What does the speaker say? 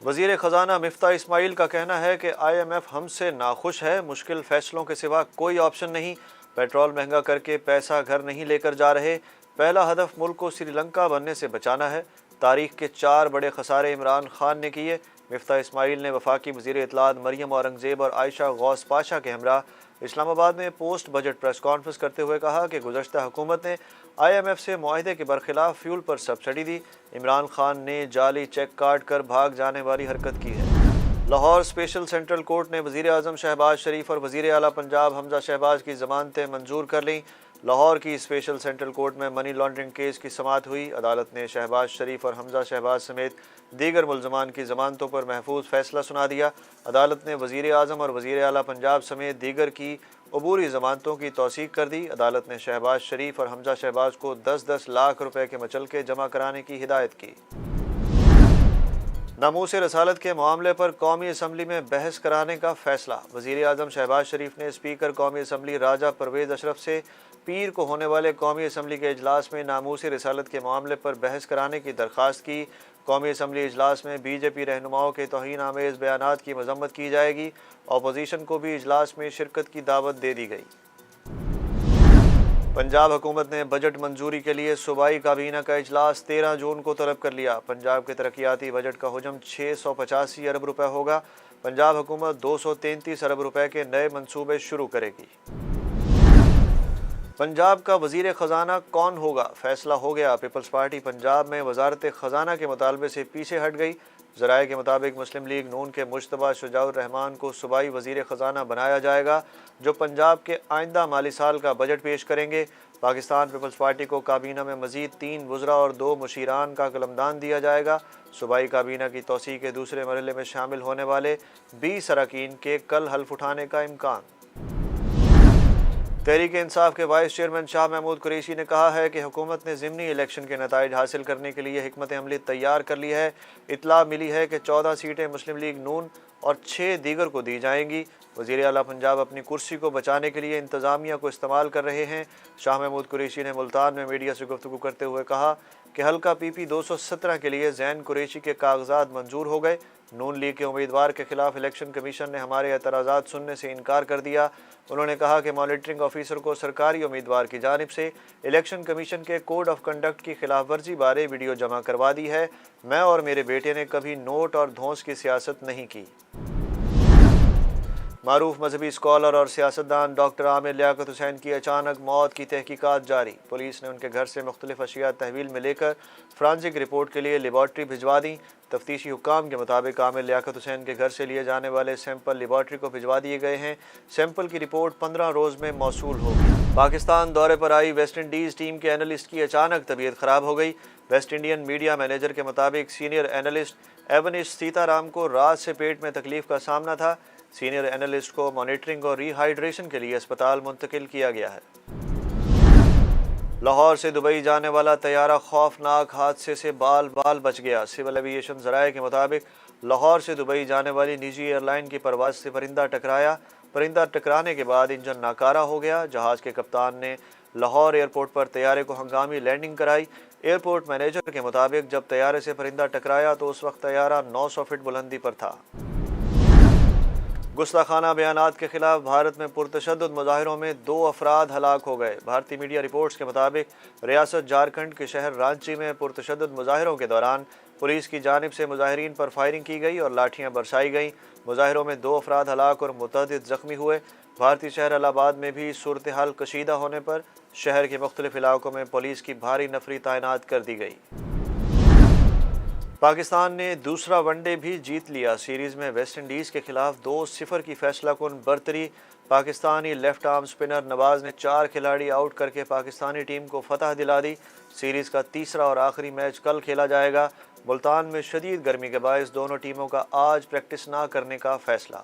وزیر خزانہ مفتاح اسماعیل کا کہنا ہے کہ آئی ایم ایف ہم سے ناخوش ہے، مشکل فیصلوں کے سوا کوئی آپشن نہیں، پیٹرول مہنگا کر کے پیسہ گھر نہیں لے کر جا رہے، پہلا ہدف ملک کو سری لنکا بننے سے بچانا ہے، تاریخ کے 4 بڑے خسارے عمران خان نے کیے۔ مفتاح اسماعیل نے وفاقی وزیر اطلاعات مریم اورنگزیب اور عائشہ غوث پاشا کے ہمراہ اسلام آباد میں پوسٹ بجٹ پریس کانفرنس کرتے ہوئے کہا کہ گزشتہ حکومت نے آئی ایم ایف سے معاہدے کے برخلاف فیول پر سبسڈی دی، عمران خان نے جعلی چیک کاٹ کر بھاگ جانے والی حرکت کی ہے۔ لاہور اسپیشل سینٹرل کورٹ نے وزیر اعظم شہباز شریف اور وزیر اعلیٰ پنجاب حمزہ شہباز کی ضمانتیں منظور کر لیں۔ لاہور کی اسپیشل سینٹرل کورٹ میں منی لانڈرنگ کیس کی سماعت ہوئی۔ عدالت نے شہباز شریف اور حمزہ شہباز سمیت دیگر ملزمان کی ضمانتوں پر محفوظ فیصلہ سنا دیا۔ عدالت نے وزیر اعظم اور وزیر اعلیٰ پنجاب سمیت دیگر کی عبوری ضمانتوں کی توثیق کر دی۔ عدالت نے شہباز شریف اور حمزہ شہباز کو 10 لاکھ روپے کے مچلکے جمع کرانے کی ہدایت کی۔ ناموس رسالت کے معاملے پر قومی اسمبلی میں بحث کرانے کا فیصلہ۔ وزیر اعظم شہباز شریف نے اسپیکر قومی اسمبلی راجہ پرویز اشرف سے پیر کو ہونے والے قومی اسمبلی کے اجلاس میں ناموس رسالت کے معاملے پر بحث کرانے کی درخواست کی۔ قومی اسمبلی اجلاس میں بی جے پی رہنماؤں کے توہین آمیز بیانات کی مذمت کی جائے گی۔ اپوزیشن کو بھی اجلاس میں شرکت کی دعوت دے دی گئی۔ پنجاب حکومت نے بجٹ منظوری کے لیے صوبائی کابینہ کا اجلاس 13 جون کو طلب کر لیا۔ پنجاب کے ترقیاتی بجٹ کا حجم 685 ارب روپے ہوگا۔ پنجاب حکومت 233 ارب روپے کے نئے منصوبے شروع کرے گی۔ پنجاب کا وزیر خزانہ کون ہوگا؟ فیصلہ ہو گیا۔ پیپلز پارٹی پنجاب میں وزارت خزانہ کے مطالبے سے پیچھے ہٹ گئی۔ ذرائع کے مطابق مسلم لیگ نون کے مجتبیٰ شجاع الرحمان کو صوبائی وزیر خزانہ بنایا جائے گا، جو پنجاب کے آئندہ مالی سال کا بجٹ پیش کریں گے۔ پاکستان پیپلز پارٹی کو کابینہ میں مزید 3 وزراء اور 2 مشیران کا قلمدان دیا جائے گا۔ صوبائی کابینہ کی توسیع کے دوسرے مرحلے میں شامل ہونے والے 20 اراکین کے کل حلف اٹھانے کا امکان۔ تحریک انصاف کے وائس چیئرمین شاہ محمود قریشی نے کہا ہے کہ حکومت نے ضمنی الیکشن کے نتائج حاصل کرنے کے لیے حکمت عملی تیار کر لی ہے۔ اطلاع ملی ہے کہ 14 سیٹیں مسلم لیگ نون اور 6 دیگر کو دی جائیں گی۔ وزیر اعلیٰ پنجاب اپنی کرسی کو بچانے کے لیے انتظامیہ کو استعمال کر رہے ہیں۔ شاہ محمود قریشی نے ملتان میں میڈیا سے گفتگو کرتے ہوئے کہا کہ حلقہ پی پی 217 کے لیے زین قریشی کے کاغذات منظور ہو گئے۔ نون لیگ کے امیدوار کے خلاف الیکشن کمیشن نے ہمارے اعتراضات سننے سے انکار کر دیا۔ انہوں نے کہا کہ مانیٹرنگ آفیسر کو سرکاری امیدوار کی جانب سے الیکشن کمیشن کے کوڈ آف کنڈکٹ کی خلاف ورزی بارے ویڈیو جمع کروا دی ہے۔ میں اور میرے بیٹے نے کبھی نوٹ اور دھونس کی سیاست نہیں کی۔ معروف مذہبی اسکالر اور سیاستدان ڈاکٹر عامر لیاقت حسین کی اچانک موت کی تحقیقات جاری۔ پولیس نے ان کے گھر سے مختلف اشیاء تحویل میں لے کر فرانزک رپورٹ کے لیے لیبارٹری بھجوا دیں۔ تفتیشی حکام کے مطابق عامر لیاقت حسین کے گھر سے لیے جانے والے سیمپل لیبارٹری کو بھجوا دیے گئے ہیں۔ سیمپل کی رپورٹ 15 روز میں موصول ہوگی۔ پاکستان دورے پر آئی ویسٹ انڈیز ٹیم کے اینالسٹ کی اچانک طبیعت خراب ہو گئی۔ ویسٹ انڈین میڈیا مینیجر کے مطابق سینئر اینالسٹ ایونش سیتا رام کو رات سے پیٹ میں تکلیف کا سامنا تھا۔ سینئر اینالسٹ کو مانیٹرنگ اور ری ہائیڈریشن کے لیے اسپتال منتقل کیا گیا ہے۔ لاہور سے دبئی جانے والا طیارہ خوفناک حادثے سے بال بال بچ گیا۔ سول ایویشن ذرائع کے مطابق لاہور سے دبئی جانے والی نجی ایئر لائن کی پرواز سے پرندہ ٹکرایا۔ پرندہ ٹکرانے کے بعد انجن ناکارہ ہو گیا۔ جہاز کے کپتان نے لاہور ایئرپورٹ پر طیارے کو ہنگامی لینڈنگ کرائی۔ ایئرپورٹ مینیجر کے مطابق جب طیارے سے پرندہ ٹکرایا تو اس وقت طیارہ 900 فٹ بلندی پر تھا۔ گستاخانہ بیانات کے خلاف بھارت میں پرتشدد مظاہروں میں 2 افراد ہلاک ہو گئے۔ بھارتی میڈیا رپورٹس کے مطابق ریاست جھارکھنڈ کے شہر رانچی میں پرتشدد مظاہروں کے دوران پولیس کی جانب سے مظاہرین پر فائرنگ کی گئی اور لاٹھیاں برسائی گئیں۔ مظاہروں میں 2 افراد ہلاک اور متعدد زخمی ہوئے۔ بھارتی شہر الہ آباد میں بھی صورتحال کشیدہ ہونے پر شہر کے مختلف علاقوں میں پولیس کی بھاری نفری تعینات کر دی گئی۔ پاکستان نے دوسرا ون ڈے بھی جیت لیا۔ سیریز میں ویسٹ انڈیز کے خلاف 2-0 کی فیصلہ کن برتری۔ پاکستانی لیفٹ آرم سپنر نواز نے 4 کھلاڑی آؤٹ کر کے پاکستانی ٹیم کو فتح دلا دی۔ سیریز کا تیسرا اور آخری میچ کل کھیلا جائے گا۔ ملتان میں شدید گرمی کے باعث دونوں ٹیموں کا آج پریکٹس نہ کرنے کا فیصلہ۔